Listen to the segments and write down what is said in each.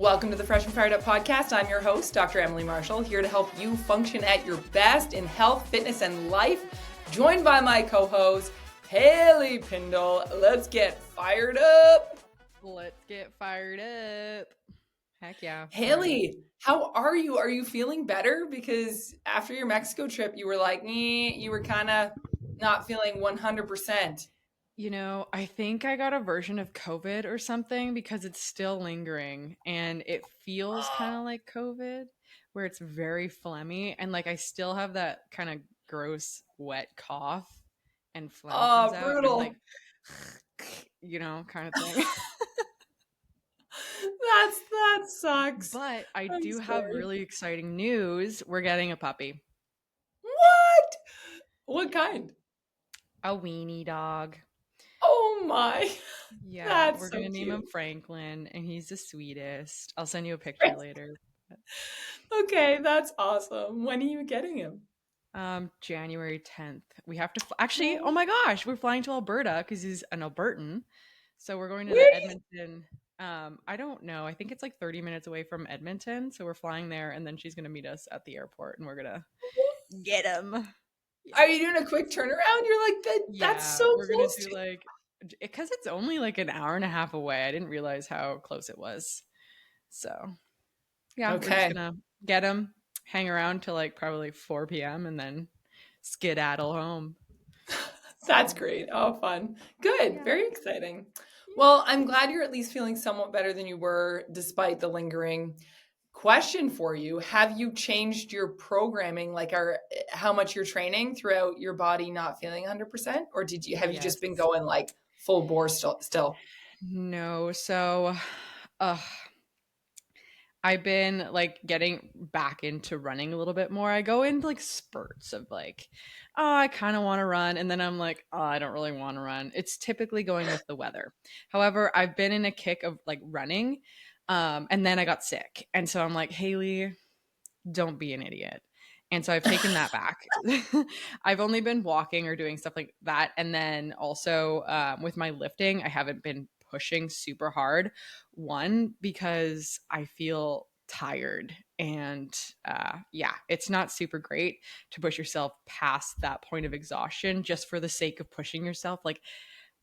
Welcome to the Fresh and Fired Up podcast. I'm your host, Dr. Emily Marshall, here to help you function at your best in health, fitness, and life. Joined by my co-host, Hailee Piendl. Let's get fired up. Let's get fired up. Heck yeah. Hailee, how are you? Are you feeling better? Because after your Mexico trip, you were like, you were kind of not feeling 100%. I think I got a version of COVID or something because it's still lingering and it feels kind of like COVID where it's very phlegmy and like I still have that kind of gross wet cough and phlegm comes Oh, out and I'm like, brutal. kind of thing. That sucks. But I I'm do have sorry. really exciting news. We're getting a puppy, What? What kind? a weenie dog. Oh my. Yeah, That's we're so gonna name him cute. Franklin, and he's the sweetest. I'll send you a picture later. Okay, that's awesome. When are you getting him? January 10th. We have to actually. Oh Oh, my gosh, we're flying to Alberta because he's an Albertan. So we're going to where the is Edmonton. I don't know. I think it's like 30 minutes away from Edmonton. So we're flying there, and then she's gonna meet us at the airport, and we're gonna get him. Are Yeah, you doing a quick turnaround? You're like that's yeah. so We're gonna close do to. like because it's only like an hour and a half away. I didn't realize how close it was. So yeah, we're just Okay. gonna get him, hang around till like probably 4 p.m. and then skedaddle home. That's great. Oh, fun. Good. Yeah. Very exciting. Well, I'm glad you're at least feeling somewhat better than you were despite the lingering. Question for you. Have you changed your programming, like how much you're training throughout your body not feeling 100%? Or have you Yes. just been going like full bore still? No. So, uh, I've been like getting back into running a little bit more. I go into like spurts of like, oh, I kind of want to run. And then I'm like, oh, I don't really want to run. It's typically going with the weather. However, I've been in a kick of like running. And then I got sick. And so I'm like, Hailee, don't be an idiot. And so I've taken that back. I've only been walking or doing stuff like that. And then also with my lifting, I haven't been pushing super hard. One, because I feel tired. And yeah, it's not super great to push yourself past that point of exhaustion just for the sake of pushing yourself. Like,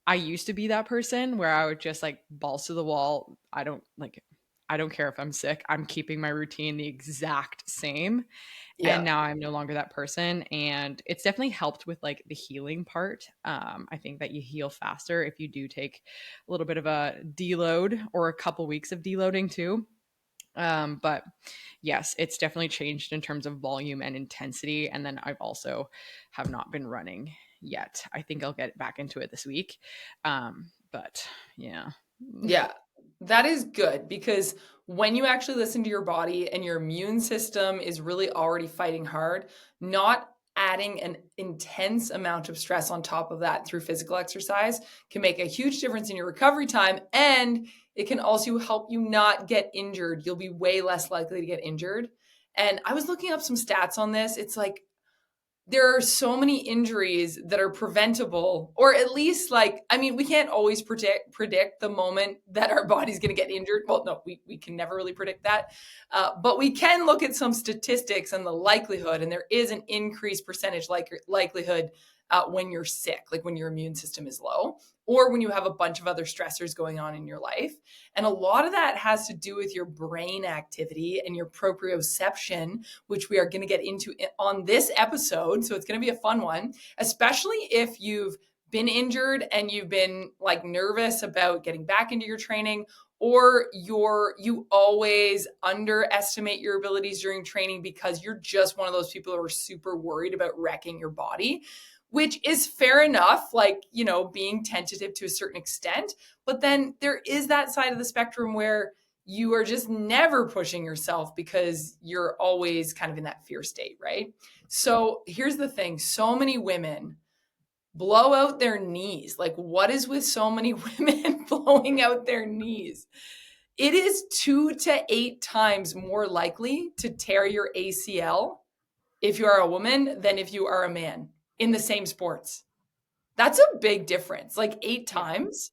I used to be that person where I would just like balls to the wall. I don't care if I'm sick. I'm keeping my routine the exact same. And Yeah. now I'm no longer that person. And it's definitely helped with like the healing part. I think that you heal faster if you do take a little bit of a deload or a couple weeks of deloading too. But yes, it's definitely changed in terms of volume and intensity. And then I've also have not been running yet. I think I'll get back into it this week. But yeah. Yeah, that is good because when you actually listen to your body and your immune system is really already fighting hard, not adding an intense amount of stress on top of that through physical exercise can make a huge difference in your recovery time. And it can also help you not get injured. You'll be way less likely to get injured. And I was looking up some stats on this. It's like there are so many injuries that are preventable, or at least like, I mean, we can't always predict the moment that our body's going to get injured. Well, no, we can never really predict that. But we can look at some statistics and the likelihood, and there is an increased percentage likelihood when you're sick, like when your immune system is low, or when you have a bunch of other stressors going on in your life. And a lot of that has to do with your brain activity and your proprioception, which we are going to get into on this episode. So it's going to be a fun one, especially if you've been injured and you've been like nervous about getting back into your training, or you always underestimate your abilities during training because you're just one of those people who are super worried about wrecking your body, which is fair enough, like, being tentative to a certain extent. But then there is that side of the spectrum where you are just never pushing yourself because you're always kind of in that fear state, right? So here's the thing, so many women blow out their knees. Like, what is with so many women blowing out their knees? It is 2 to 8 times more likely to tear your ACL if you are a woman than if you are a man in the same sports. That's a big difference. Like eight Yeah. times.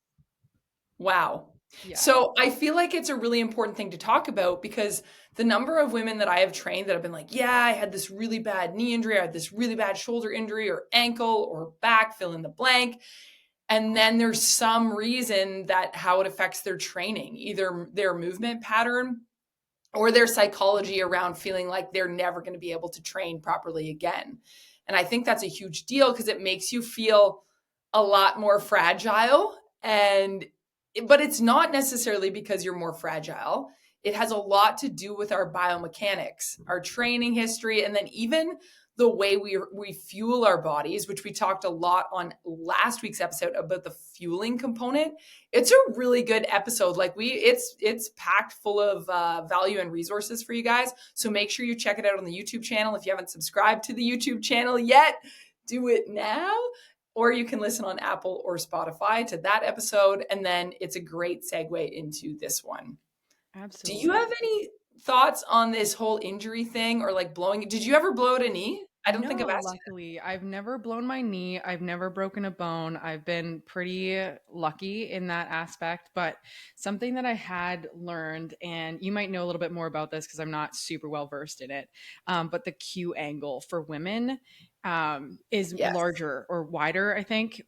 Wow. Yeah. So I feel like it's a really important thing to talk about because the number of women that I have trained that have been like, yeah, I had this really bad knee injury, I had this really bad shoulder injury or ankle or back, fill in the blank. And then there's some reason that how it affects their training, either their movement pattern or their psychology around feeling like they're never going to be able to train properly again. And I think that's a huge deal because it makes you feel a lot more fragile. And but it's not necessarily because you're more fragile. It has a lot to do with our biomechanics, our training history, and then even the way we fuel our bodies, which we talked a lot on last week's episode about the fueling component. It's a really good episode. Like it's packed full of value and resources for you guys. So make sure you check it out on the YouTube channel. If you haven't subscribed to the YouTube channel yet, do it now. Or you can listen on Apple or Spotify to that episode. And then it's a great segue into this one. Do you have Absolutely. any thoughts on this whole injury thing or like blowing? Did you ever blow out a knee? I don't think I've No, asked you luckily, I've never blown my knee. I've never broken a bone. I've been pretty lucky in that aspect. But something that I had learned, and you might know a little bit more about this because I'm not super well versed in it, but the Q angle for women is that. Yes. larger or wider, I think,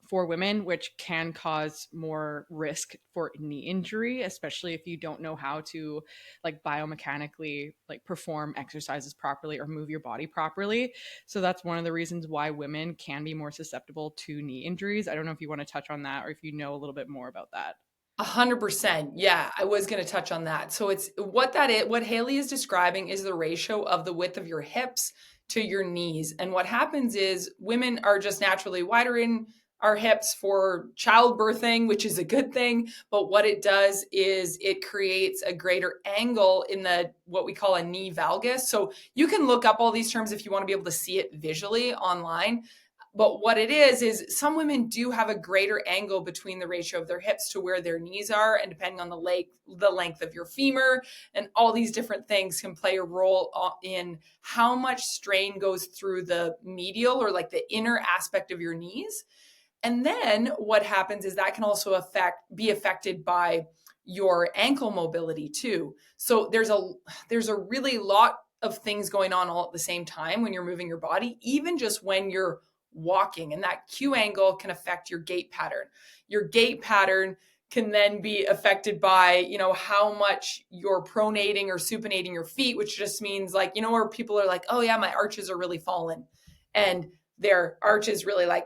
for women, which can cause more risk for knee injury, especially if you don't know how to like biomechanically like perform exercises properly or move your body properly. So that's one of the reasons why women can be more susceptible to knee injuries. I don't know if you want to touch on that or if you know a little bit more about that. 100%. Yeah, I was going to touch on that. So it's what that is, what Hailee is describing is the ratio of the width of your hips to your knees. And what happens is women are just naturally wider in our hips for childbirthing, which is a good thing. But what it does is it creates a greater angle in the what we call a knee valgus. So you can look up all these terms if you want to be able to see it visually online. But what it is some women do have a greater angle between the ratio of their hips to where their knees are. And depending on the length of your femur and all these different things can play a role in how much strain goes through the medial or like the inner aspect of your knees. And then what happens is that can also be affected by your ankle mobility too. So there's a really lot of things going on all at the same time when you're moving your body, even just when you're walking. And that Q angle can affect your gait pattern. Your gait pattern can then be affected by, how much you're pronating or supinating your feet, which just means like, where people are like, oh yeah, my arches are really fallen. And their arches really like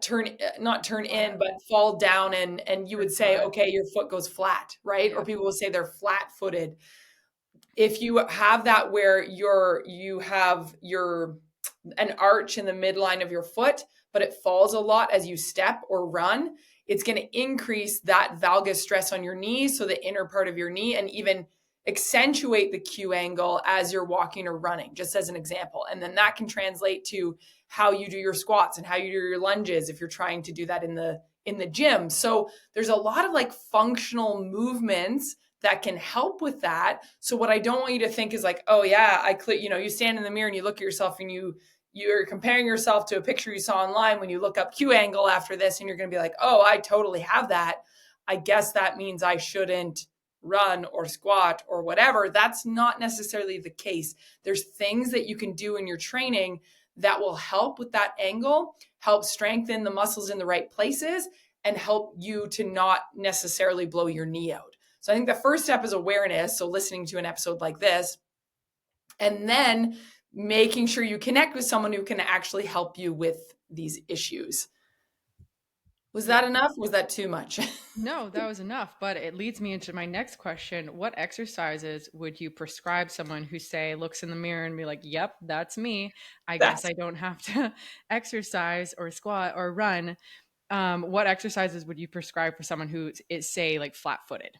turn not turn in Flat but fall down, and you or would say flat. okay your foot goes flat, right? Or Yeah. people will say they're flat footed. If you have that where you have your an arch in the midline of your foot, but it falls a lot as you step or run, it's going to increase that valgus stress on your knees, so the inner part of your knee, and even accentuate the Q angle as you're walking or running, just as an example. And then that can translate to how you do your squats and how you do your lunges if you're trying to do that in the gym. So there's a lot of like functional movements that can help with that. So what I don't want you to think is like, oh yeah, you stand in the mirror and you look at yourself and you're comparing yourself to a picture you saw online when you look up Q angle after this, and you're going to be like, oh, I totally have that. I guess that means I shouldn't run or squat or whatever. That's not necessarily the case. There's things that you can do in your training that will help with that angle, help strengthen the muscles in the right places, and help you to not necessarily blow your knee out. So I think the first step is awareness. So listening to an episode like this, and then making sure you connect with someone who can actually help you with these issues. Was Yeah. that enough? Was that too much? No, that was enough. But it leads me into my next question. What exercises would you prescribe someone who, say, looks in the mirror and be like, yep, that's me. I guess That's I don't have to exercise or squat or run. What exercises would you prescribe for someone who is, say, like flat footed?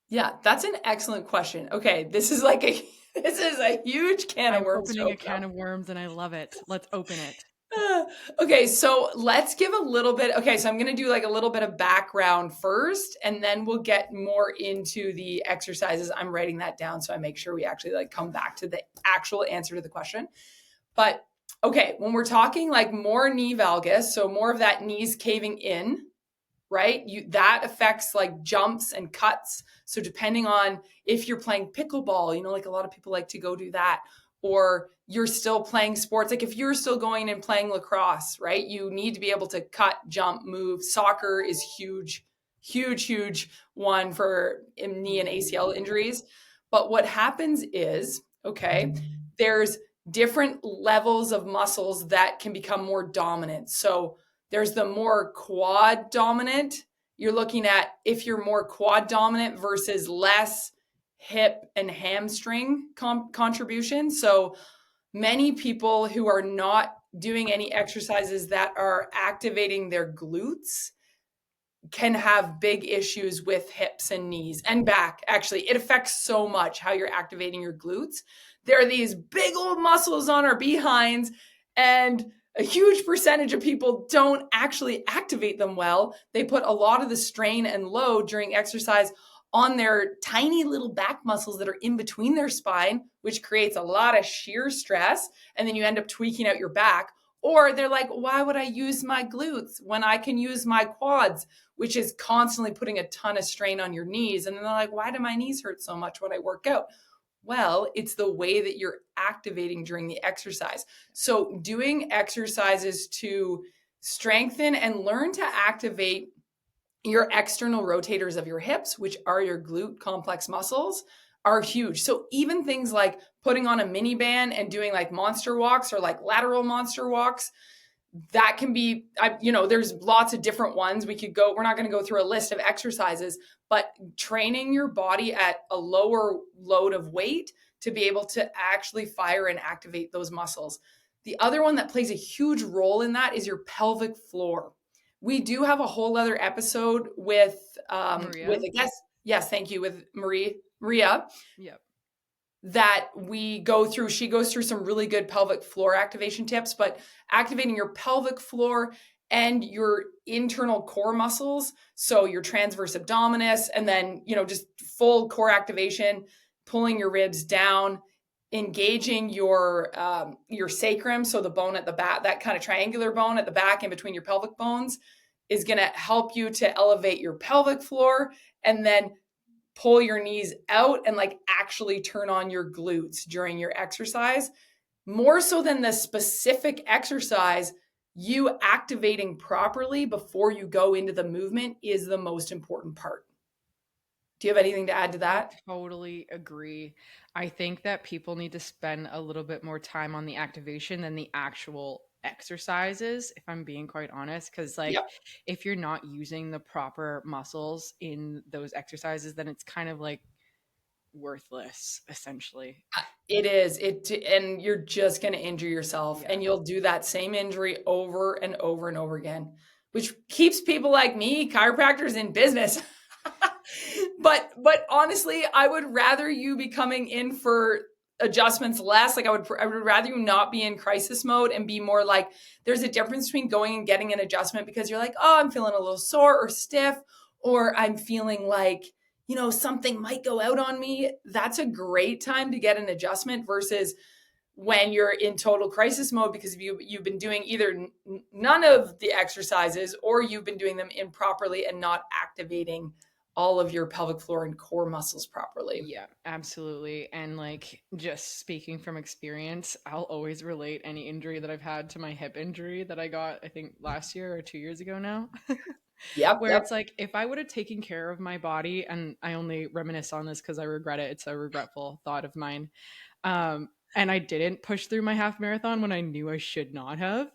Yeah, that's an excellent question. Okay, this is like a this is a huge can of I'm worms to opening a open can of worms and I love it. Let's open it. up. Okay, so let's give a little bit. Okay, so I'm going to do like a little bit of background first, and then we'll get more into the exercises. I'm writing that down so I make sure we actually like come back to the actual answer to the question. But okay, when we're talking like more knee valgus, so more of that knees caving in, right? That affects like jumps and cuts. So depending on if you're playing pickleball, like a lot of people like to go do that, or you're still playing sports, like if you're still going and playing lacrosse, right? You need to be able to cut, jump, move. Soccer is huge, huge, huge one for knee and ACL injuries. But what happens is, okay, there's different levels of muscles that can become more dominant. So there's the more quad dominant. You're looking at if you're more quad dominant versus less hip and hamstring contribution. So many people who are not doing any exercises that are activating their glutes can have big issues with hips and knees and back. Actually, it affects so much how you're activating your glutes. There are these big old muscles on our behinds, and a huge percentage of people don't actually activate them well. They put a lot of the strain and load during exercise on their tiny little back muscles that are in between their spine, which creates a lot of shear stress. And then you end up tweaking out your back. Or they're like, why would I use my glutes when I can use my quads, which is constantly putting a ton of strain on your knees? And then they're like, why do my knees hurt so much when I work out? Well, it's the way that you're activating during the exercise. So, doing exercises to strengthen and learn to activate your external rotators of your hips, which are your glute complex muscles, are huge. So, even things like putting on a mini band and doing like monster walks or like lateral monster walks, that can be, there's lots of different ones we could go. We're not going to go through a list of exercises, but training your body at a lower load of weight to be able to actually fire and activate those muscles. The other one that plays a huge role in that is your pelvic floor. We do have a whole other episode with Maria. I guess, yes, thank you, with Maria, Yep. that we go through. She goes through some really good pelvic floor activation tips, but activating your pelvic floor and your internal core muscles. So your transverse abdominis, and then, just full core activation, pulling your ribs down, engaging your sacrum. So the bone at the back, that kind of triangular bone at the back in between your pelvic bones, is going to help you to elevate your pelvic floor, and then pull your knees out and like actually turn on your glutes during your exercise. More so than the specific exercise, you activating properly before you go into the movement is the most important part. Do you have anything to add to that? Totally agree. I think that people need to spend a little bit more time on the activation than the actual exercises, if I'm being quite honest. Because, like, Yep. if you're not using the proper muscles in those exercises, then it's kind of like worthless, essentially. It is. And you're just going to injure yourself, Yeah. and you'll do that same injury over and over and over again, which keeps people like me, chiropractors, in business. But honestly, I would rather you be coming in for adjustments less. Like I would rather you not be in crisis mode and be more like, there's a difference between going and getting an adjustment because you're like, oh, I'm feeling a little sore or stiff, or I'm feeling like, something might go out on me. That's a great time to get an adjustment versus when you're in total crisis mode because you've been doing either none of the exercises, or you've been doing them improperly and not activating all of your pelvic floor and core muscles properly. Yeah, absolutely. And like just speaking from experience, I'll always relate any injury that I've had to my hip injury that I got, I think last year or 2 years ago now. Yep, Where yep. it's like if I would have taken care of my body, and I only reminisce on this because I regret it. It's a regretful thought of mine. And I didn't push through my half marathon when I knew I should not have.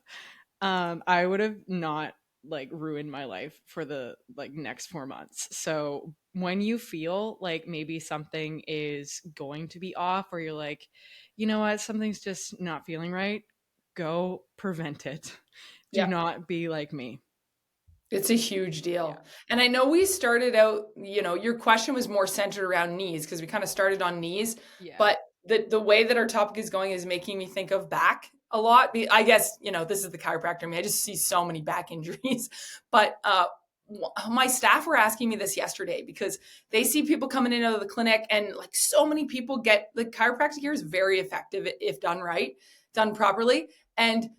I would have not like ruined my life for the like next 4 months. So when you feel like maybe something is going to be off, or you're like, you know what, something's just not feeling right, go prevent it. Do Yeah. not be like me. It's a huge Yeah. deal. And I know we started out, your question was more centered around knees because we kind of started on knees, Yeah. but the way that our topic is going is making me think of back a lot. I guess, this is the chiropractor in me. I just see so many back injuries. But my staff were asking me this yesterday because they see people coming in out of the clinic, and like so many people get the chiropractic here is very effective if done right, done properly. And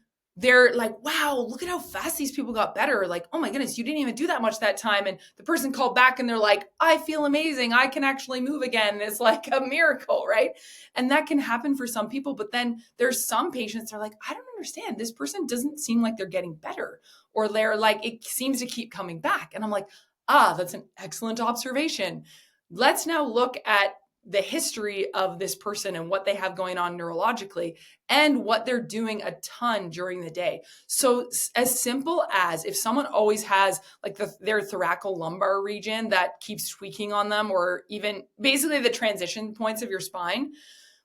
they're like, wow, look at how fast these people got better. Like, oh my goodness, you didn't even do that much that time. And the person called back and they're like, I feel amazing. I can actually move again. And it's like a miracle, right? And that can happen for some people. But then there's some patients that are like, I don't understand. This person doesn't seem like they're getting better. Or they're like, it seems to keep coming back. And I'm like, that's an excellent observation. Let's now look at the history of this person and what they have going on neurologically and what they're doing a ton during the day. So as simple as if someone always has like their thoracolumbar region that keeps tweaking on them, or even basically the transition points of your spine,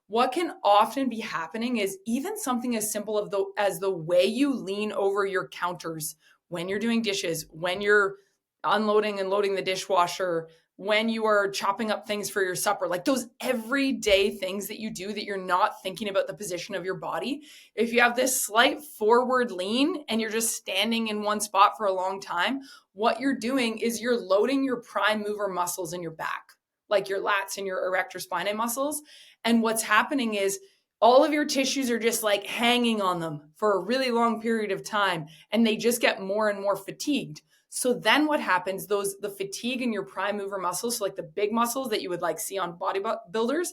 what can often be happening is even something as simple as the way you lean over your counters when you're doing dishes, when you're unloading and loading the dishwasher, when you are chopping up things for your supper, like those everyday things that you do that you're not thinking about the position of your body. If you have this slight forward lean and you're just standing in one spot for a long time, what you're doing is you're loading your prime mover muscles in your back, like your lats and your erector spinae muscles. And what's happening is all of your tissues are just like hanging on them for a really long period of time, and they just get more and more fatigued. So then what happens, the fatigue in your prime mover muscles, so like the big muscles that you would like see on bodybuilders,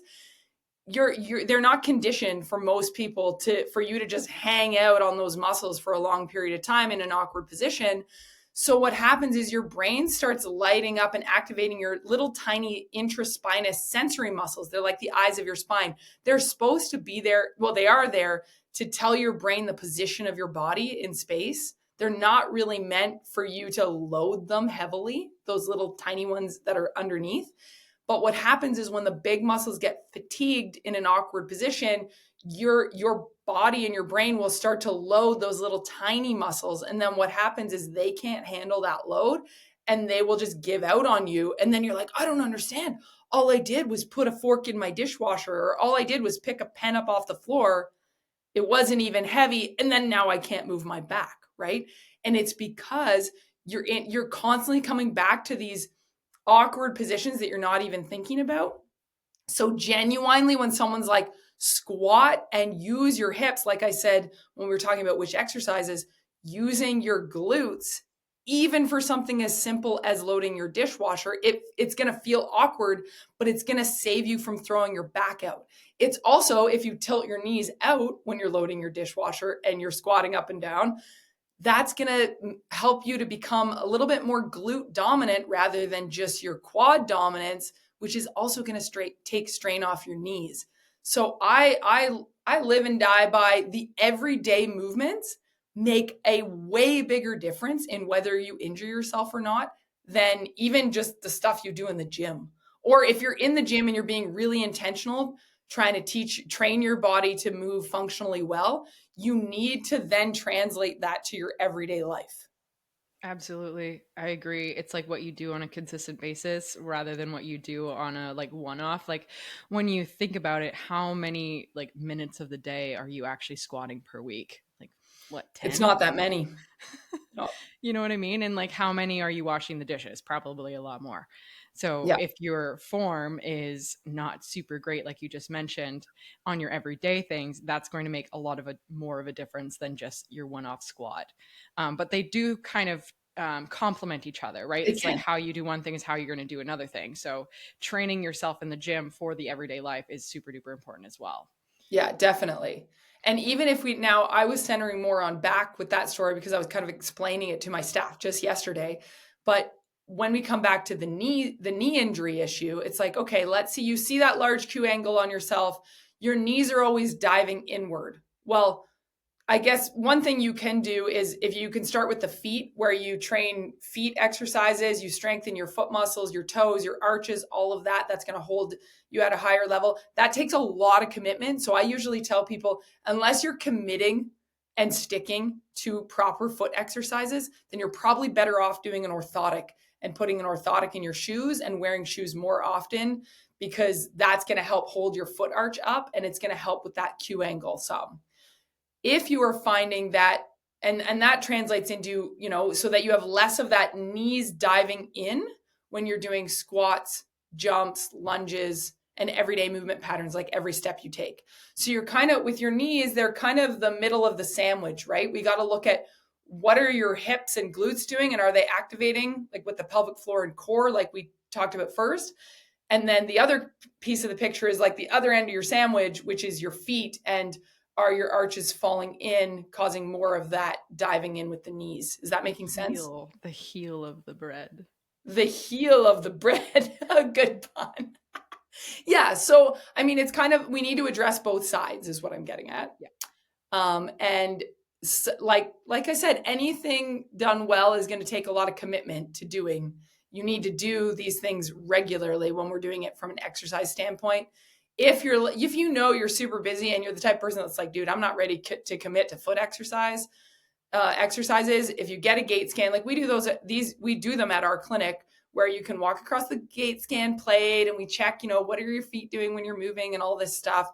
they're not conditioned for most people for you to just hang out on those muscles for a long period of time in an awkward position. So what happens is your brain starts lighting up and activating your little tiny intraspinous sensory muscles. They're like the eyes of your spine. They're supposed to be there. Well, they are there to tell your brain the position of your body in space. They're not really meant for you to load them heavily, those little tiny ones that are underneath. But what happens is when the big muscles get fatigued in an awkward position, your body and your brain will start to load those little tiny muscles. And then what happens is they can't handle that load and they will just give out on you. And then you're like, I don't understand. All I did was put a fork in my dishwasher, or all I did was pick a pen up off the floor. It wasn't even heavy. And then now I can't move my back, right? And it's because you're constantly coming back to these awkward positions that you're not even thinking about. So genuinely, when someone's like, squat and use your hips, like I said when we were talking about which exercises, using your glutes, even for something as simple as loading your dishwasher, it's going to feel awkward, but it's going to save you from throwing your back out. It's also, if you tilt your knees out when you're loading your dishwasher and you're squatting up and down, that's going to help you to become a little bit more glute dominant rather than just your quad dominance, which is also going to take strain off your knees. So I live and die by the everyday movements make a way bigger difference in whether you injure yourself or not than even just the stuff you do in the gym. Or if you're in the gym and you're being really intentional, trying to train your body to move functionally well, you need to then translate that to your everyday life. Absolutely. I agree. It's like what you do on a consistent basis rather than what you do on a like one-off. Like when you think about it, how many like minutes of the day are you actually squatting per week? Like what, It's 10? not that many. No. You know what I mean? And like how many are you washing the dishes? Probably a lot more. So Yeah, if your form is not super great, like you just mentioned, on your everyday things, that's going to make a lot of more of a difference than just your one-off squat. But they do kind of complement each other, right? it It's like can. how you do one thing is how you're going to do another thing. So training yourself in the gym for the everyday life is super duper important as well. Yeah, definitely. And even if I was centering more on back with that story because I was kind of explaining it to my staff just yesterday. But when we come back to the knee injury issue, it's like, okay, let's see, you see that large Q angle on yourself. Your knees are always diving inward. Well, I guess one thing you can do is if you can start with the feet, where you train feet exercises, you strengthen your foot muscles, your toes, your arches, all of that. That's going to hold you at a higher level. That takes a lot of commitment. So I usually tell people, unless you're committing and sticking to proper foot exercises, then you're probably better off doing an orthotic and putting an orthotic in your shoes and wearing shoes more often, because that's going to help hold your foot arch up and it's going to help with that Q angle some. If you are finding that, and that translates into, so that you have less of that knees diving in when you're doing squats, jumps, lunges, and everyday movement patterns, like every step you take. So you're kind of with your knees, they're kind of the middle of the sandwich, right? We got to look at what are your hips and glutes doing, and are they activating like with the pelvic floor and core, like we talked about first? And then the other piece of the picture is like the other end of your sandwich, which is your feet, and are your arches falling in, causing more of that diving in with the knees? Is that making sense? The heel of the bread. The heel of the bread. A good pun. Yeah. So, I mean, it's kind of, we need to address both sides, is what I'm getting at. Yeah. And like I said, anything done well is going to take a lot of commitment to doing. You need to do these things regularly when we're doing it from an exercise standpoint. If you know you're super busy and you're the type of person that's like, dude, I'm not ready to commit to foot exercises. If you get a gait scan, like we do we do them at our clinic, where you can walk across the gait scan plate and we check, what are your feet doing when you're moving and all this stuff.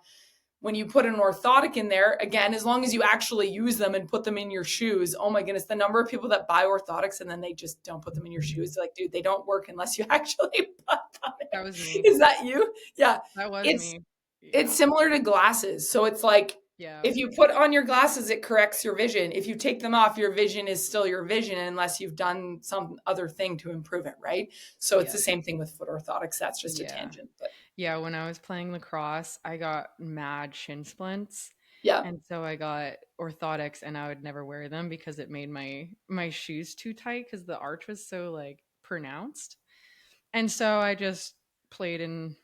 When you put an orthotic in there, again, as long as you actually use them and put them in your shoes, oh my goodness, the number of people that buy orthotics and then they just don't put them in your shoes. Like, dude, they don't work unless you actually put them in. That was me. Is that you? Yeah. That was It's me. Yeah. it's similar to glasses. So it's like, Yeah. if you put on your glasses, it corrects your vision. If you take them off, your vision is still your vision unless you've done some other thing to improve it, right? So it's the same thing with foot orthotics. That's just a tangent. But yeah, when I was playing lacrosse, I got mad shin splints. yeah. And so I got orthotics, and I would never wear them because it made my shoes too tight because the arch was so like pronounced. And so I just played in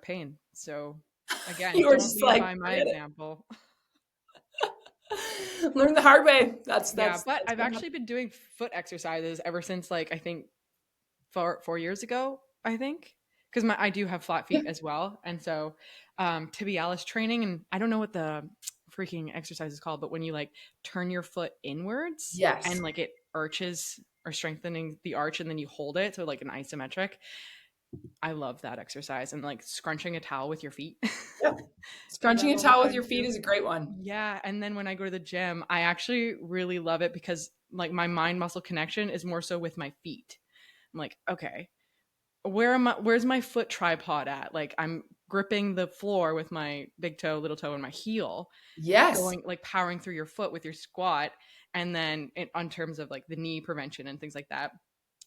pain. So again, You were don't just lead like, by my example. learn the hard way. That's But I've actually been doing foot exercises ever since, like, I think 4 years ago, I think, because I do have flat feet as well. And so tibialis training, and I don't know what the freaking exercise is called, but when you like turn your foot inwards yes. and like it arches or strengthening the arch and then you hold it, so like an isometric. I love that exercise, and like scrunching a towel with your feet. Yep. Do Scrunching that a all the towel with time your feet too. is a great one. Yeah, and then when I go to the gym, I actually really love it because like my mind muscle connection is more so with my feet. I'm like, okay, where's my foot tripod at? Like I'm gripping the floor with my big toe, little toe, and my heel, Yes. going like powering through your foot with your squat, and then on terms of like the knee prevention and things like that,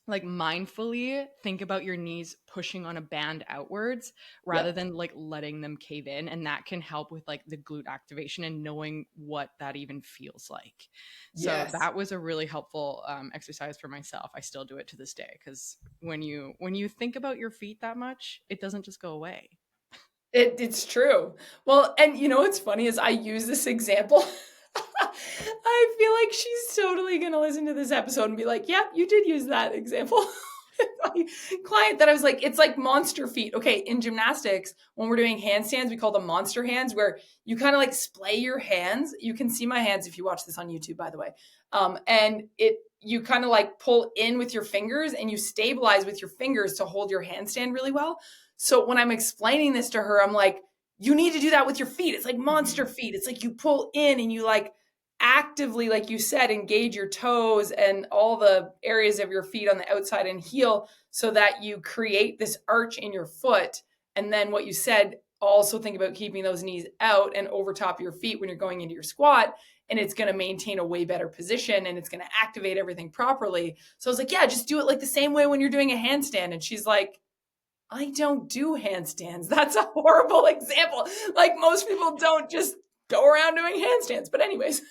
like mindfully think about your knees pushing on a band outwards rather Yep. than like letting them cave in, and that can help with like the glute activation and knowing what that even feels like. So Yes. that was a really helpful exercise for myself. I still do it to this day because when you think about your feet that much, it doesn't just go away. It's true. Well, and what's funny is I use this example. I feel like she's totally going to listen to this episode and be like, "Yep, you did use that example." My client, that I was like, it's like monster feet. Okay, in gymnastics, when we're doing handstands, we call them monster hands, where you kind of like splay your hands. You can see my hands if you watch this on YouTube, by the way. And you kind of like pull in with your fingers and you stabilize with your fingers to hold your handstand really well. So when I'm explaining this to her, I'm like, you need to do that with your feet. It's like monster feet. It's like you pull in and you like actively, like you said, engage your toes and all the areas of your feet on the outside and heel so that you create this arch in your foot. And then what you said, also think about keeping those knees out and over top of your feet when you're going into your squat. And it's going to maintain a way better position and it's going to activate everything properly. So I was like, yeah, just do it like the same way when you're doing a handstand. And she's like, I don't do handstands. That's a horrible example. Like most people don't just go around doing handstands. But anyways,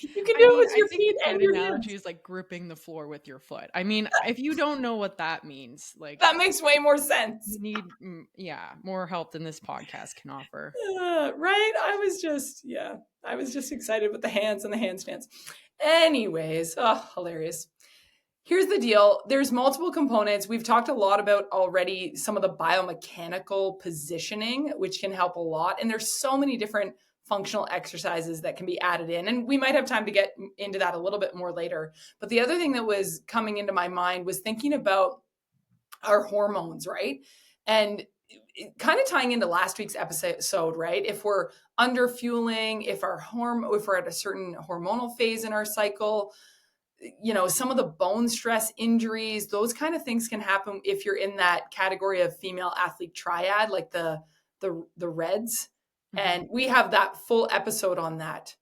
you can do it with I your think feet a and good your analogy hands. is like gripping the floor with your foot. I mean, if you don't know what that means, like That makes way more sense. you need, more help than this podcast can offer. Right? I was just excited with the hands and the handstands. Anyways, oh, hilarious. Here's the deal. There's multiple components. We've talked a lot about already some of the biomechanical positioning, which can help a lot. And there's so many different functional exercises that can be added in. And we might have time to get into that a little bit more later. But the other thing that was coming into my mind was thinking about our hormones, right? And kind of tying into last week's episode, right? If we're under fueling, if we're at a certain hormonal phase in our cycle, some of the bone stress injuries, those kind of things can happen if you're in that category of female athlete triad, like the Reds. Mhm. And we have that full episode on that.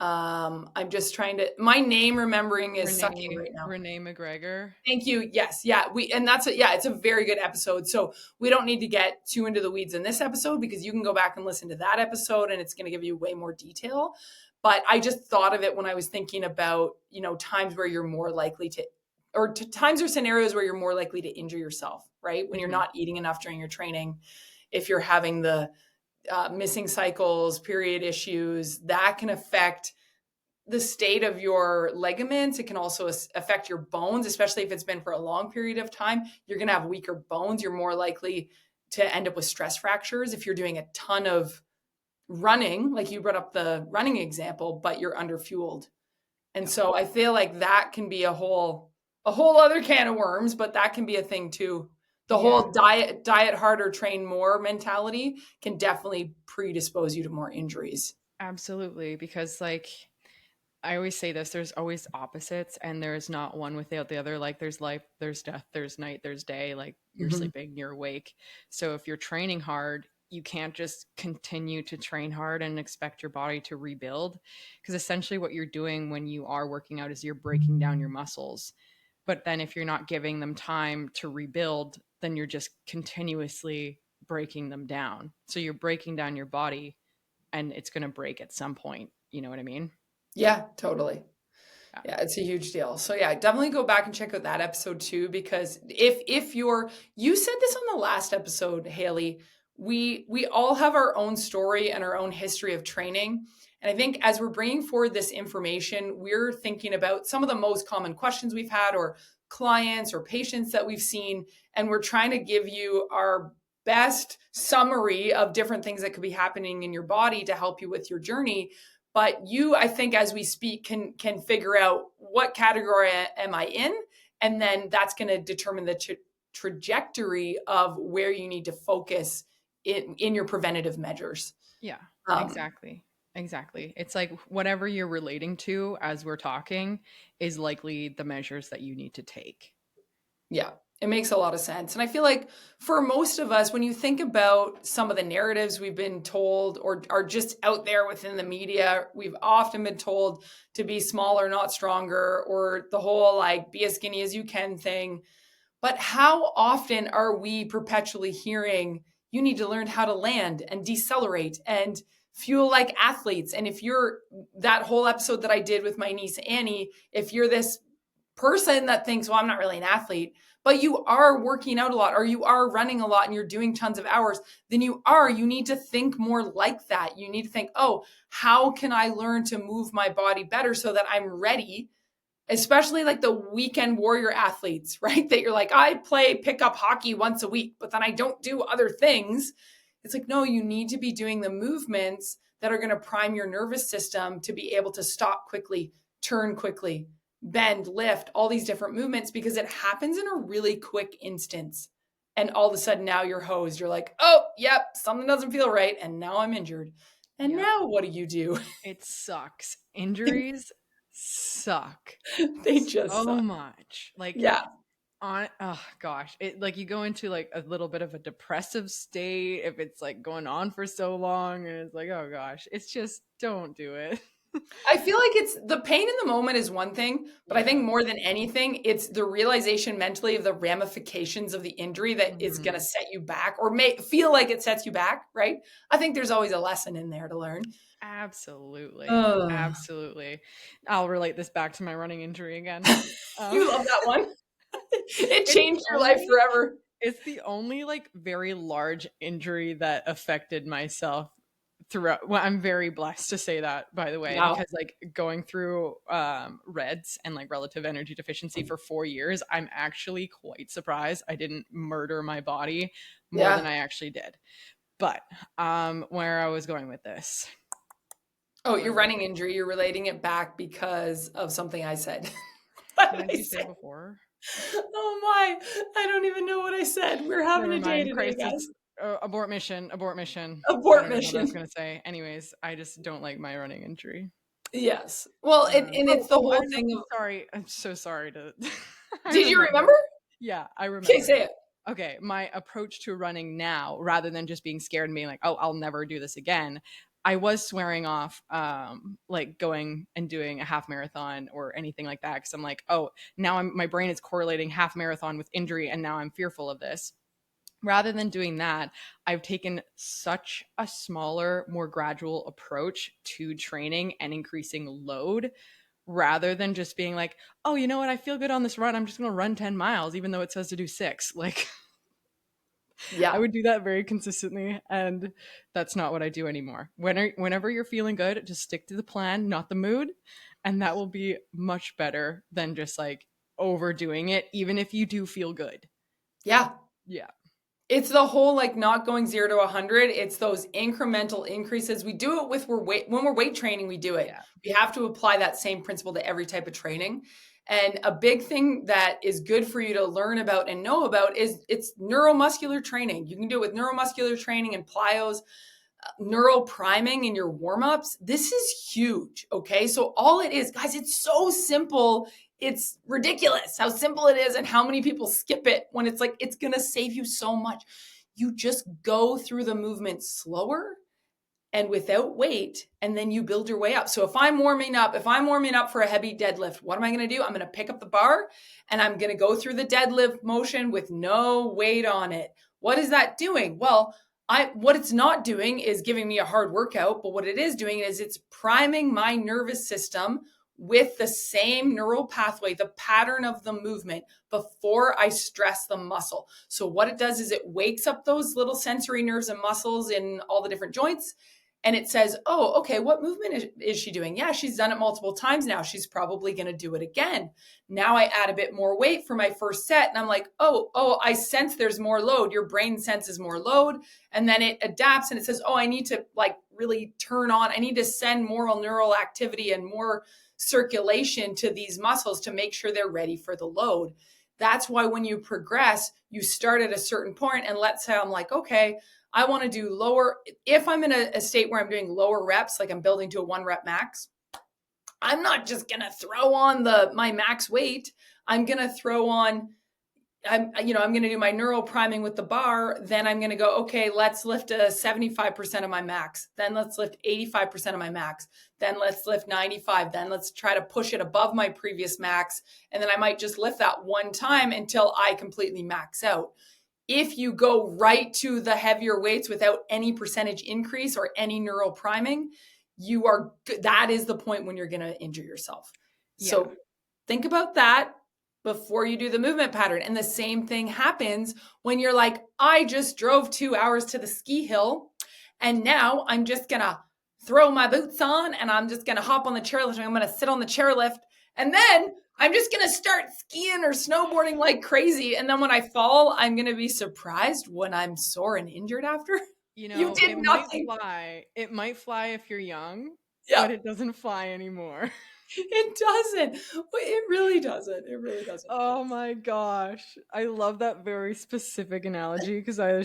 I'm just trying to, my name remembering is sucking right now. Renee McGregor. Thank you. Yes. Yeah. And it's a very good episode. So we don't need to get too into the weeds in this episode because you can go back and listen to that episode and it's going to give you way more detail. But I just thought of it when I was thinking about, times where you're more likely to, or times or scenarios where you're more likely to injure yourself, right? When you're Mhm. not eating enough during your training, if you're having the missing cycles, period issues, that can affect the state of your ligaments. It can also affect your bones, especially if it's been for a long period of time. You're going to have weaker bones. You're more likely to end up with stress fractures if you're doing a ton of running, like you brought up the running example, but you're underfueled. And Yep. so I feel like that can be a whole other can of worms, but that can be a thing too. The Yeah. whole diet harder, train more mentality can definitely predispose you to more injuries. Absolutely. Because like I always say this, there's always opposites and there's not one without the other. Like there's life, there's death, there's night, there's day, like you're Mhm. sleeping, you're awake. So if you're training hard, you can't just continue to train hard and expect your body to rebuild. Because essentially what you're doing when you are working out is you're breaking down your muscles. But then if you're not giving them time to rebuild, then you're just continuously breaking them down. So you're breaking down your body and it's going to break at some point. You know what I mean? Yeah, totally. Yeah. Yeah, it's a huge deal. So yeah, definitely go back and check out that episode too, because if you said this on the last episode, Hailee, we all have our own story and our own history of training. And I think as we're bringing forward this information, we're thinking about some of the most common questions we've had or clients or patients that we've seen, and we're trying to give you our best summary of different things that could be happening in your body to help you with your journey. But you, I think, as we speak, can figure out what category am I in, and then that's going to determine the trajectory of where you need to focus in your preventative measures. Yeah, um, exactly. Exactly. It's like whatever you're relating to as we're talking is likely the measures that you need to take. Yeah, it makes a lot of sense. And I feel like for most of us, when you think about some of the narratives we've been told or are just out there within the media, we've often been told to be smaller, not stronger, or the whole like be as skinny as you can thing. But how often are we perpetually hearing you need to learn how to land and decelerate and fuel like athletes? And if you're that whole episode that I did with my niece Annie, if you're this person that thinks, well, I'm not really an athlete, but you are working out a lot or you are running a lot and you're doing tons of hours, then you need to think more like that. You need to think, oh, how can I learn to move my body better so that I'm ready? Especially like the weekend warrior athletes, right? That you're like, I play pickup hockey once a week, but then I don't do other things. It's like, no, you need to be doing the movements that are going to prime your nervous system to be able to stop quickly, turn quickly, bend, lift, all these different movements because it happens in a really quick instance. And all of a sudden now you're hosed. You're like, oh, yep, something doesn't feel right. And now I'm injured. And Yep. now what do you do? It sucks. Injuries suck They just so suck. much. Like Yeah. on oh gosh, it like you go into like a little bit of a depressive state if it's like going on for so long and it's like, oh gosh, it's just don't do it. I feel like it's the pain in the moment is one thing, but I Yeah. think more than anything, it's the realization mentally of the ramifications of the injury that is going to Mhm. set you back or may feel like it sets you back, right? I think there's always a lesson in there to learn. Absolutely. Ugh. Absolutely. I'll relate this back to my running injury again. Um, You love that one. It it's changed the your life only forever. it's the only like very large injury that affected myself throughout. Well, I'm very blessed to say that, by the way, Wow. because like going through reds and like relative energy deficiency for 4 years, I'm actually quite surprised I didn't murder my body more than Yeah. I actually did. But where I was going with this Oh, your was running injury, you're relating it back because of something I said. What what did did I you say say? before? Oh my. I don't even know what I said. We're having Never a day mind. today, Crisis. guys. Abort mission. Abort mission. I Abort don't even know what I was mission. going to say. Anyways, I just don't like my running injury. Yes. Well, and it's the I whole know. thing of, Sorry. I'm so sorry to I did you remember. remember? Yeah, I Okay, remember. say it. Okay, my approach to running now, rather than just being scared and being like, "Oh, I'll never do this again," I was swearing off, like going and doing a half marathon or anything like that because I'm like, "Oh, now my brain is correlating half marathon with injury, and now I'm fearful of this." Rather than doing that, I've taken such a smaller, more gradual approach to training and increasing load rather than just being like, oh, you know what? I feel good on this run. I'm just going to run 10 miles, even though it says to do six. Like, I Yeah. would do that very consistently. And that's not what I do anymore. Whenever you're feeling good, just stick to the plan, not the mood. And that will be much better than just like overdoing it, even if you do feel good. Yeah. Yeah. It's the whole like not going 0 to 100. It's those incremental increases. We do it with when we're weight training, we do it. Yeah. We have to apply that same principle to every type of training. And a big thing that is good for you to learn about and know about is it's neuromuscular training. You can do it with neuromuscular training and plyos, neural priming in your warm-ups. This is huge. Okay. So all it is, guys, it's so simple. It's ridiculous how simple it is and how many people skip it when it's like it's going to save you so much. You just go through the movement slower and without weight, and then you build your way up. So if I'm warming up for a heavy deadlift, what am I going to do? I'm going to pick up the bar and I'm going to go through the deadlift motion with no weight on it. What is that doing? Well, what it's not doing is giving me a hard workout, but what it is doing is it's priming my nervous system with the same neural pathway, the pattern of the movement before I stress the muscle. So what it does is it wakes up those little sensory nerves and muscles in all the different joints, and it says, oh, okay, what movement is she doing? Yeah, she's done it multiple times now. She's probably going to do it again. Now I add a bit more weight for my first set. And I'm like, oh, I sense there's more load. Your brain senses more load. And then it adapts and it says, oh, I need to like really turn on. I need to send more neural activity and more circulation to these muscles to make sure they're ready for the load. That's why when you progress, you start at a certain point, and let's say I'm like, okay, I want to do lower. If I'm in a state where I'm doing lower reps, like I'm building to a 1 rep max, I'm not just going to throw on my max weight. I'm going to throw on, I'm going to do my neural priming with the bar. Then I'm going to go, okay, let's lift a 75% of my max. Then let's lift 85% of my max. Then let's lift 95. Then let's try to push it above my previous max. And then I might just lift that one time until I completely max out. If you go right to the heavier weights without any percentage increase or any neural priming, that is the point when you're going to injure yourself. Yeah. So think about that before you do the movement pattern. And the same thing happens when you're like, I just drove 2 hours to the ski hill and now I'm just going to throw my boots on and I'm just going to hop on the chairlift and I'm going to sit on the chairlift. And then I'm just going to start skiing or snowboarding like crazy. And then when I fall, I'm going to be surprised when I'm sore and injured after. You You know, did it might nothing. fly. It might fly if you're young, Yeah, but it doesn't fly anymore. it doesn't. It really doesn't. It really doesn't. Oh my gosh. I love that very specific analogy because I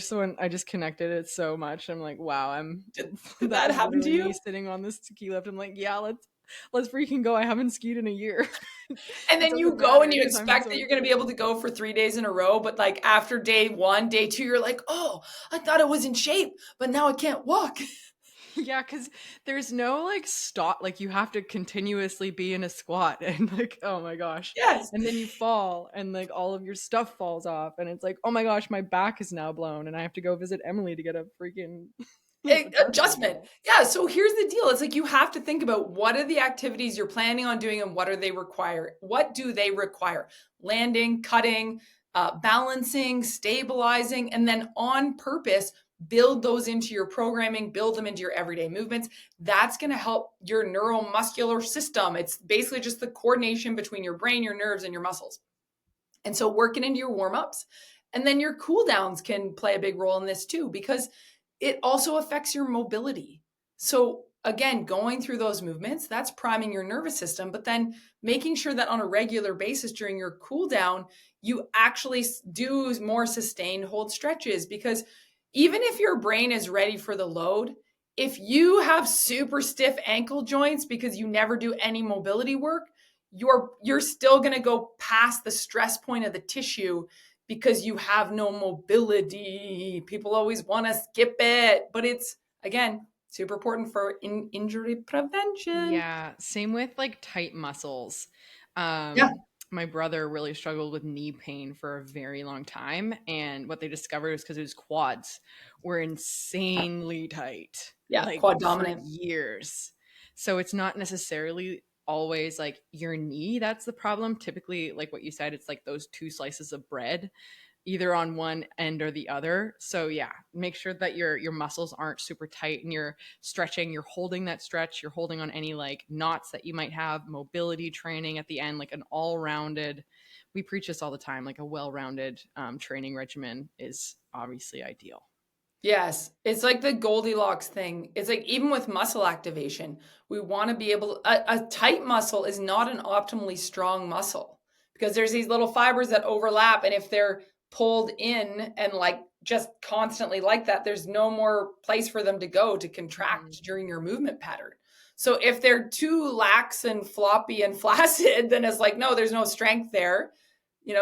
just connected it so much. I'm like, wow, Did that that is happen to literally me you? sitting on this ski lift. I'm like, yeah, let's freaking go. I haven't skied in a year. And It then you doesn't go and matter you because I'm expect so that you're going to be able excited. to go for 3 days in a row. But like after day one, day two, you're like, oh, I thought it was in shape, but now I can't walk. Yeah, because there's no like stop, like you have to continuously be in a squat and like, oh my gosh. Yes. And then you fall and like all of your stuff falls off and it's like, oh my gosh, my back is now blown and I have to go visit Emily to get a freaking adjustment. Adjustment. Yeah. So here's the deal. It's like you have to think about what are the activities you're planning on doing and what are they require? What do they require? Landing, cutting, balancing, stabilizing, and then on purpose, build those into your programming, build them into your everyday movements. That's going to help your neuromuscular system. It's basically just the coordination between your brain, your nerves, and your muscles. And so working into your warm-ups and then your cool downs can play a big role in this too, because it also affects your mobility. So again, going through those movements, that's priming your nervous system, but then making sure that on a regular basis during your cool down, you actually do more sustained hold stretches, because even if your brain is ready for the load, if you have super stiff ankle joints because you never do any mobility work, you're still going to go past the stress point of the tissue because you have no mobility. People always want to skip it, but it's, again, super important for injury prevention. Yeah, same with like tight muscles. Yeah. My brother really struggled with knee pain for a very long time, and what they discovered was because his quads were insanely tight, Yeah. like Quad for dominant. years. So it's not necessarily always like your knee that's the problem. Typically, like what you said, it's like those two slices of bread either on one end or the other. So yeah, make sure that your muscles aren't super tight and you're stretching, you're holding that stretch, you're holding on any like knots that you might have, mobility training at the end, like an all-rounded, we preach this all the time, like a well-rounded training regimen is obviously ideal. Yes, it's like the Goldilocks thing. It's like even with muscle activation, we want to be able a tight muscle is not an optimally strong muscle because there's these little fibers that overlap, and if they're pulled in and like just constantly like that, there's no more place for them to go to Mhm. contract during your movement pattern. So if they're too lax and floppy and flaccid, then it's like no, there's no strength there.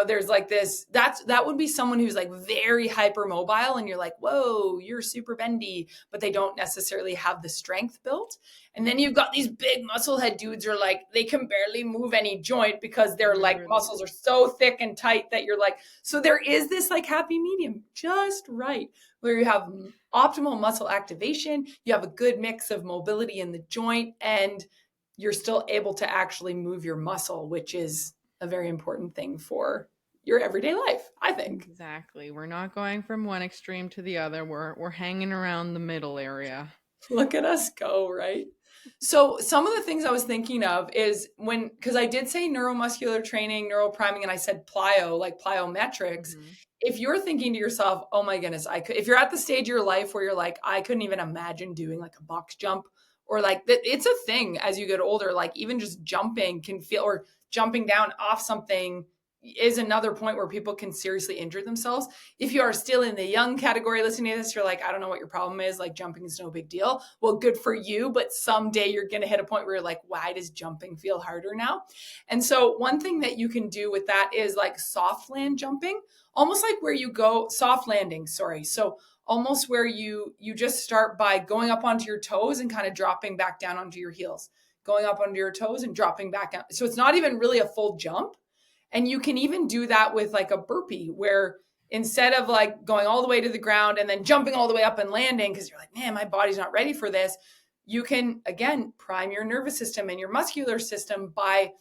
There's like this, that would be someone who's like very hypermobile and you're like, whoa, you're super bendy, but they don't necessarily have the strength built. And then you've got these big muscle head dudes who are like, they can barely move any joint because their like Literally. muscles are so thick and tight that you're like, so there is this like happy medium just right where you have optimal muscle activation, you have a good mix of mobility in the joint, and you're still able to actually move your muscle, which is a very important thing for your everyday life, I think. Exactly. We're not going from one extreme to the other. We're hanging around the middle area. Look at us go, right? So, some of the things I was thinking of is because I did say neuromuscular training, neural priming, and I said plyo, like plyometrics. Mhm. If you're thinking to yourself, oh my goodness, if you're at the stage of your life where you're like, I couldn't even imagine doing like a box jump, or like that, it's a thing as you get older, like even just jumping can feel, or jumping down off something is another point where people can seriously injure themselves. If you are still in the young category listening to this, you're like, I don't know what your problem is. Like jumping is no big deal. Well, good for you. But someday you're going to hit a point where you're like, why does jumping feel harder now? And so one thing that you can do with that is like soft land jumping, almost like where you go soft landing. Sorry. So almost where you just start by going up onto your toes and kind of dropping back down onto your heels, going up onto your toes and dropping back out. So it's not even really a full jump. And you can even do that with like a burpee where instead of like going all the way to the ground and then jumping all the way up and landing because you're like, man, my body's not ready for this, you can again prime your nervous system and your muscular system by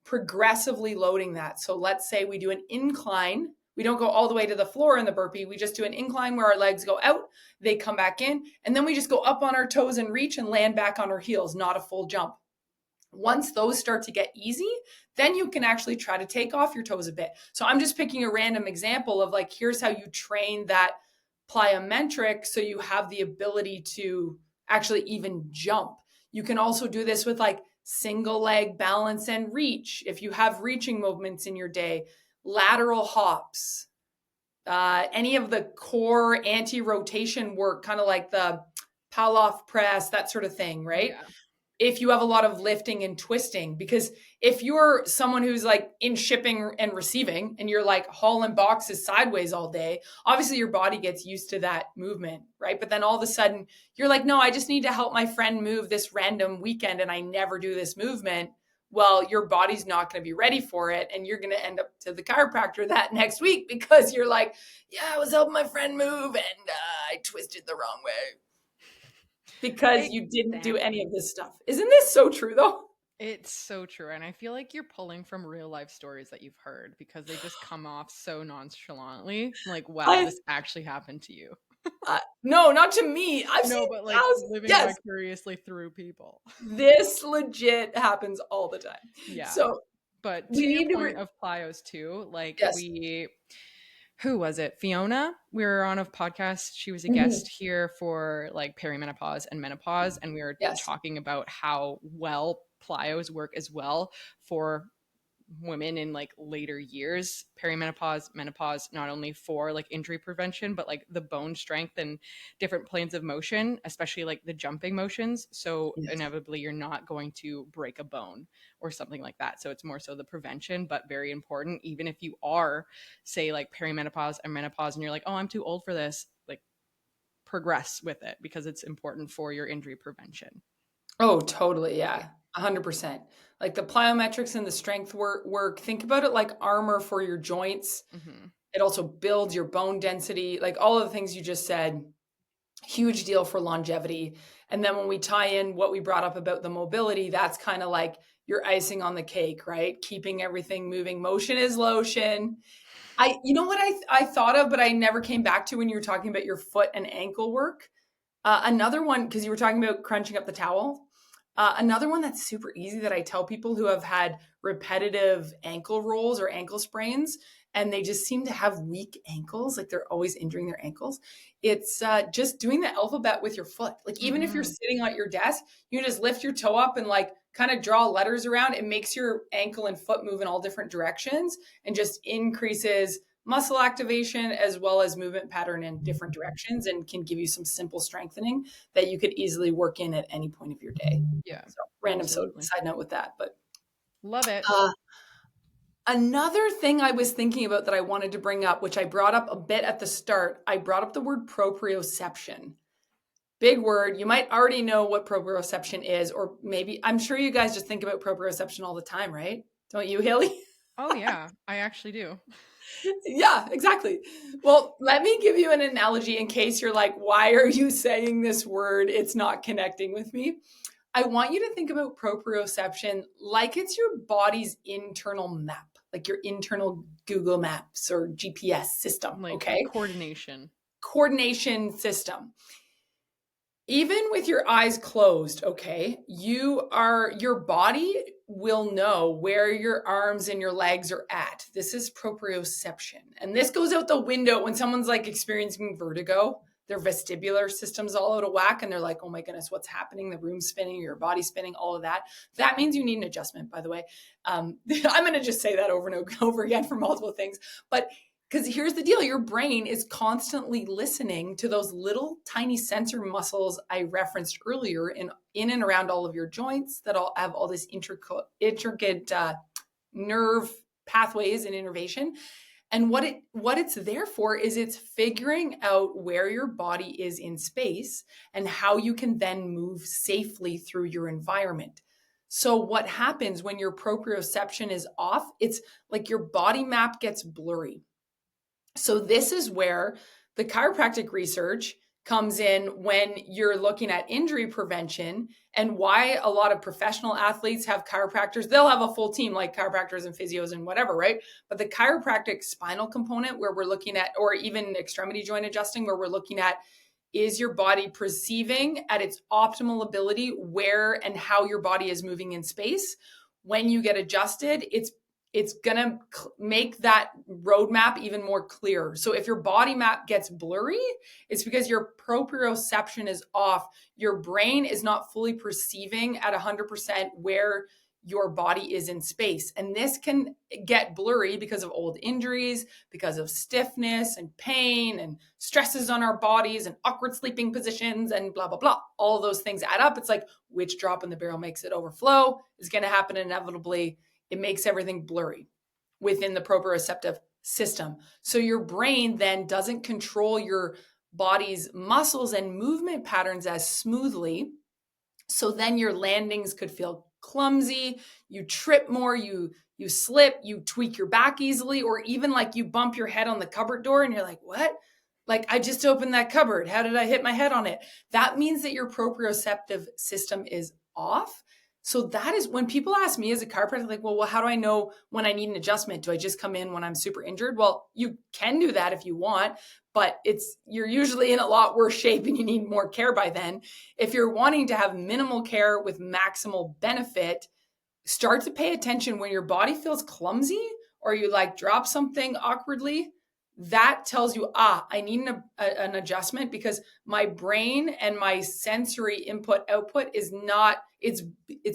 progressively loading that. So let's say we do an incline. We don't go all the way to the floor in the burpee. We just do an incline where our legs go out, they come back in, and then we just go up on our toes and reach and land back on our heels, not a full jump. Once those start to get easy, then you can actually try to take off your toes a bit. So I'm just picking a random example of like, here's how you train that plyometric so you have the ability to actually even jump. You can also do this with like single leg balance and reach. If you have reaching movements in your day, lateral hops, any of the core anti rotation work, kind of like the Pallof press, that sort of thing, right? Yeah. If you have a lot of lifting and twisting, because if you're someone who's like in shipping and receiving and you're like hauling boxes sideways all day, obviously your body gets used to that movement, right? But then all of a sudden you're like, no, I just need to help my friend move this random weekend and I never do this movement. Well, your body's not going to be ready for it. And you're going to end up to the chiropractor that next week because you're like, yeah, I was helping my friend move and I twisted the wrong way because you didn't do any Exactly. of this stuff. Isn't this so true though? It's so true. And I feel like you're pulling from real life stories that you've heard because they just come off so nonchalantly. Like, wow, I, this actually happened to you. no, not to me. I've No, seen but like thousands. living Yes, vicariously through people. this legit happens all the time. Yeah. So But to we your need to. point of plyos too, like Yes. we who was it? Fiona. We were on a podcast. She was a Mhm. guest here for like perimenopause and menopause, and we were Yes. talking about how well plyos work as well for women in like later years, perimenopause, menopause, not only for like injury prevention, but like the bone strength and different planes of motion, especially like the jumping motions. So Yes. inevitably you're not going to break a bone or something like that. So it's more so the prevention, but very important. Even if you are, say, like perimenopause and menopause, and you're like, oh, I'm too old for this, like progress with it because it's important for your injury prevention. Oh, totally. Yeah. Yeah. 100%. Like the plyometrics and the strength work, think about it like armor for your joints. Hmm. It also builds your bone density, like all of the things you just said. Huge deal for longevity. And then when we tie in what we brought up about the mobility, that's kind of like your icing on the cake, right? Keeping everything moving. Motion is lotion. You know what I thought of, but I never came back to when you were talking about your foot and ankle work. Another one, because you were talking about crunching up the towel. Another one that's super easy that I tell people who have had repetitive ankle rolls or ankle sprains, and they just seem to have weak ankles, like they're always injuring their ankles. It's just doing the alphabet with your foot. Like even if you're Hmm. sitting at your desk, you just lift your toe up and like kind of draw letters around. It makes your ankle and foot move in all different directions and just increases muscle activation as well as movement pattern in different directions and can give you some simple strengthening that you could easily work in at any point of your day. Yeah, So random absolutely. side note with that. But Love it. uh, another thing I was thinking about that I wanted to bring up, which I brought up a bit at the start, I brought up the word proprioception. Big word. You might already know what proprioception is, or maybe I'm sure you guys just think about proprioception all the time, right? Don't you, Haley? Oh yeah, I actually do. Yeah, exactly. Well, let me give you an analogy in case you're like, why are you saying this word? It's not connecting with me. I want you to think about proprioception like it's your body's internal map, like your internal Google Maps or GPS system, Like okay? coordination. Coordination system. Even with your eyes closed, okay, your body will know where your arms and your legs are at. This is proprioception. And this goes out the window when someone's like experiencing vertigo. Their vestibular system's all out of whack and they're like, oh my goodness, what's happening? The room's spinning, your body's spinning, all of that. That means you need an adjustment, by the way. I'm going to just say that over and over again for multiple things. But because here's the deal, your brain is constantly listening to those little tiny sensor muscles I referenced earlier in and around all of your joints that all have all this intricate nerve pathways and innervation. And what it's there for is it's figuring out where your body is in space and how you can then move safely through your environment. So what happens when your proprioception is off? It's like your body map gets blurry. So this is where the chiropractic research comes in when you're looking at injury prevention and why a lot of professional athletes have chiropractors. They'll have a full team like chiropractors and physios and whatever, right? But the chiropractic spinal component where we're looking at, or even extremity joint adjusting, where we're looking at is your body perceiving at its optimal ability where and how your body is moving in space. When you get adjusted, it's gonna make that roadmap even more clear. So if your body map gets blurry, it's because your proprioception is off. Your brain is not fully perceiving at 100% where your body is in space. And this can get blurry because of old injuries, because of stiffness and pain and stresses on our bodies and awkward sleeping positions and blah, blah, blah. All those things add up. It's like which drop in the barrel makes it overflow is going to happen inevitably. It makes everything blurry within the proprioceptive system. So your brain then doesn't control your body's muscles and movement patterns as smoothly. So then your landings could feel clumsy, you trip more, you slip, you tweak your back easily, or even like you bump your head on the cupboard door and you're like, what? Like I just opened that cupboard. How did I hit my head on it? That means that your proprioceptive system is off. So that is when people ask me as a chiropractor, like, well, how do I know when I need an adjustment? Do I just come in when I'm super injured? Well, you can do that if you want, but you're usually in a lot worse shape and you need more care by then. If you're wanting to have minimal care with maximal benefit, start to pay attention when your body feels clumsy or you like drop something awkwardly. That tells you, I need an adjustment because my brain and my sensory input output is not, it's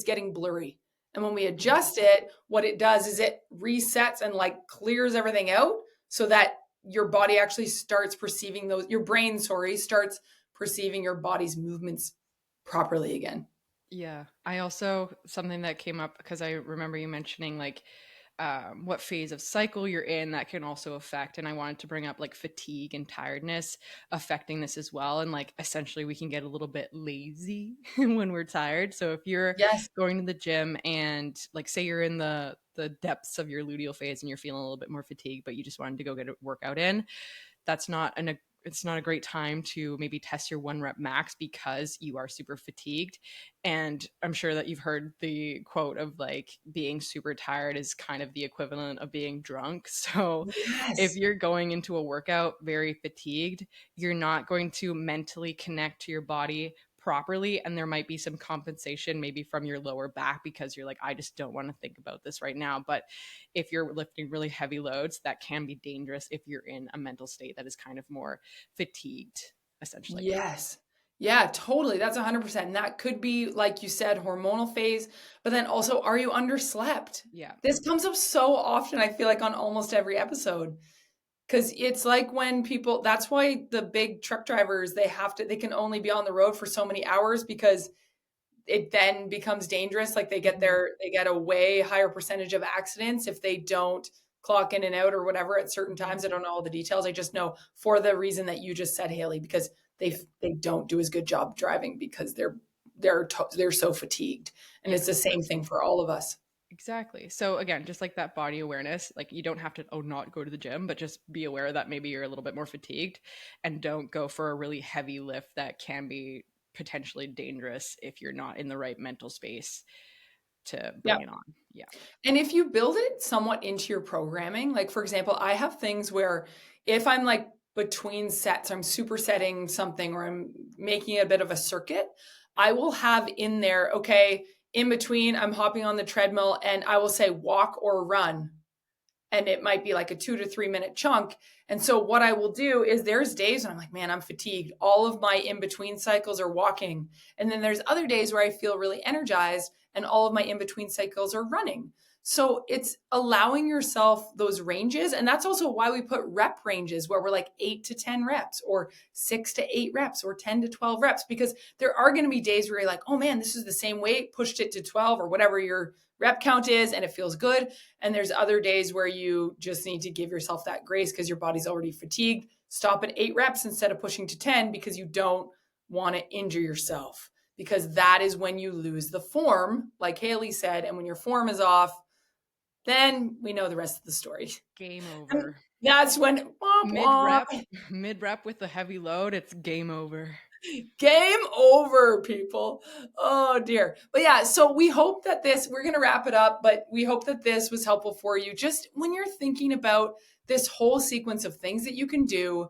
getting blurry. And when we adjust it, what it does is it resets and like clears everything out so that your body actually starts perceiving those, your brain, sorry, starts perceiving your body's movements properly again. Yeah. I also, something that came up because I remember you mentioning like what phase of cycle you're in that can also affect. And I wanted to bring up like fatigue and tiredness affecting this as well. And like essentially, we can get a little bit lazy when we're tired. So if you're Yes. going to the gym and like say you're in the depths of your luteal phase and you're feeling a little bit more fatigued, but you just wanted to go get a workout in, that's not an it's not a great time to maybe test your 1 rep max because you are super fatigued. And I'm sure that you've heard the quote of like being super tired is kind of the equivalent of being drunk. So if Yes. you're going into a workout very fatigued, you're not going to mentally connect to your body properly, and there might be some compensation maybe from your lower back because you're like, I just don't want to think about this right now. But if you're lifting really heavy loads, that can be dangerous if you're in a mental state that is kind of more fatigued, essentially. Yes. Yeah, totally. That's 100%. And that could be, like you said, hormonal phase, but then also, are you underslept? Yeah. This comes up so often, I feel like, on almost every episode. Because it's like when people, that's why the big truck drivers, they can only be on the road for so many hours because it then becomes dangerous. Like Mm-hmm. they get a way higher percentage of accidents if they don't clock in and out or whatever at certain Mm-hmm. times. I don't know all the details. I just know for the reason that you just said, Hailee, because Yeah. they don't do as good job driving because they're so fatigued. And Yeah. it's the same thing for all of us. Exactly. So again, just like that body awareness, like you don't have to not go to the gym, but just be aware that maybe you're a little bit more fatigued and don't go for a really heavy lift that can be potentially dangerous if you're not in the right mental space to Yeah. bring it on. Yeah. And if you build it somewhat into your programming, like for example, I have things where if I'm like between sets, I'm supersetting something or I'm making a bit of a circuit, I will have in there, okay, in between, I'm hopping on the treadmill and I will say walk or run, and it might be like a 2 to 3 minute chunk. And so what I will do is there's days when I'm like, man, I'm fatigued. All of my in between cycles are walking. And then there's other days where I feel really energized and all of my in between cycles are running. So it's allowing yourself those ranges. And that's also why we put rep ranges where we're like 8 to 10 reps or 6 to 8 reps or 10 to 12 reps, because there are going to be days where you're like, oh man, this is the same weight, pushed it to 12 or whatever your rep count is, and it feels good. And there's other days where you just need to give yourself that grace because your body's already fatigued. Stop at 8 reps instead of pushing to 10 because you don't want to injure yourself. Because that is when you lose the form, like Hailee said. And when your form is off, then we know the rest of the story. Game And over. that's when womp Mid womp. rep, mid rep with the heavy load, it's game over. Game over, people. Oh dear. But yeah, so we hope that we're going to wrap it up, but we hope that this was helpful for you. Just when you're thinking about this whole sequence of things that you can do,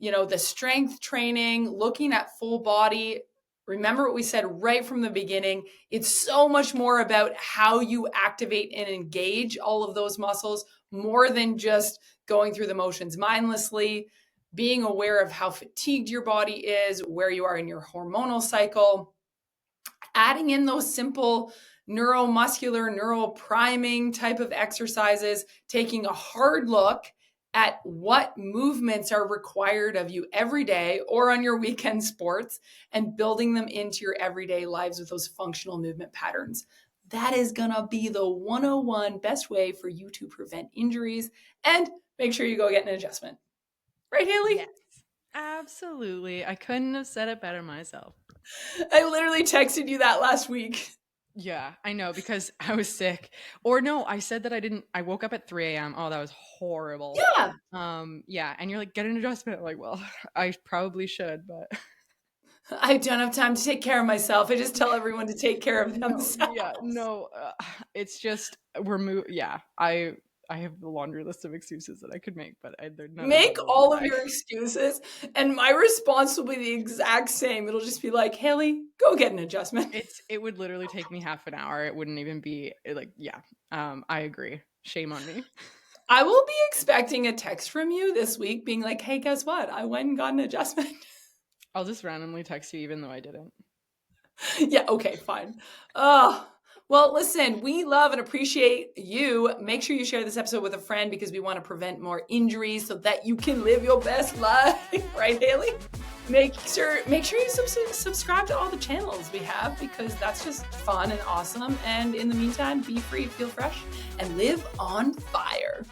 the strength training, looking at full body. Remember what we said right from the beginning. It's so much more about how you activate and engage all of those muscles more than just going through the motions mindlessly, being aware of how fatigued your body is, where you are in your hormonal cycle, adding in those simple neuromuscular, neural priming type of exercises, taking a hard look at what movements are required of you every day or on your weekend sports and building them into your everyday lives with those functional movement patterns. That is going to be the 101 best way for you to prevent injuries and make sure you go get an adjustment. Right, Hailee? Yes. Absolutely. I couldn't have said it better myself. I literally texted you that last week. Yeah, I know because I was sick. Or no, I said that I woke up at 3 a.m. Oh, that was horrible. Yeah. Yeah, and you're like, get an adjustment. I'm like, well, I probably should, but I don't have time to take care of myself. I just tell everyone to take care of no, yeah, themselves. no. It's just yeah, I have the laundry list of excuses that I could make, but none of Make them will all of apply. your excuses, and my response will be the exact same. It'll just be like, Haley, go get an adjustment. It would literally take me half an hour. It wouldn't even be like, yeah. I agree. Shame on me. I will be expecting a text from you this week being like, hey, guess what? I went and got an adjustment. I'll just randomly text you even though I didn't. Yeah, okay, fine. Oh, Well, listen, we love and appreciate you. Make sure you share this episode with a friend because we want to prevent more injuries so that you can live your best life. Right, Hailee? Make sure you subscribe to all the channels we have because that's just fun and awesome. And in the meantime, be free, feel fresh, and live on fire.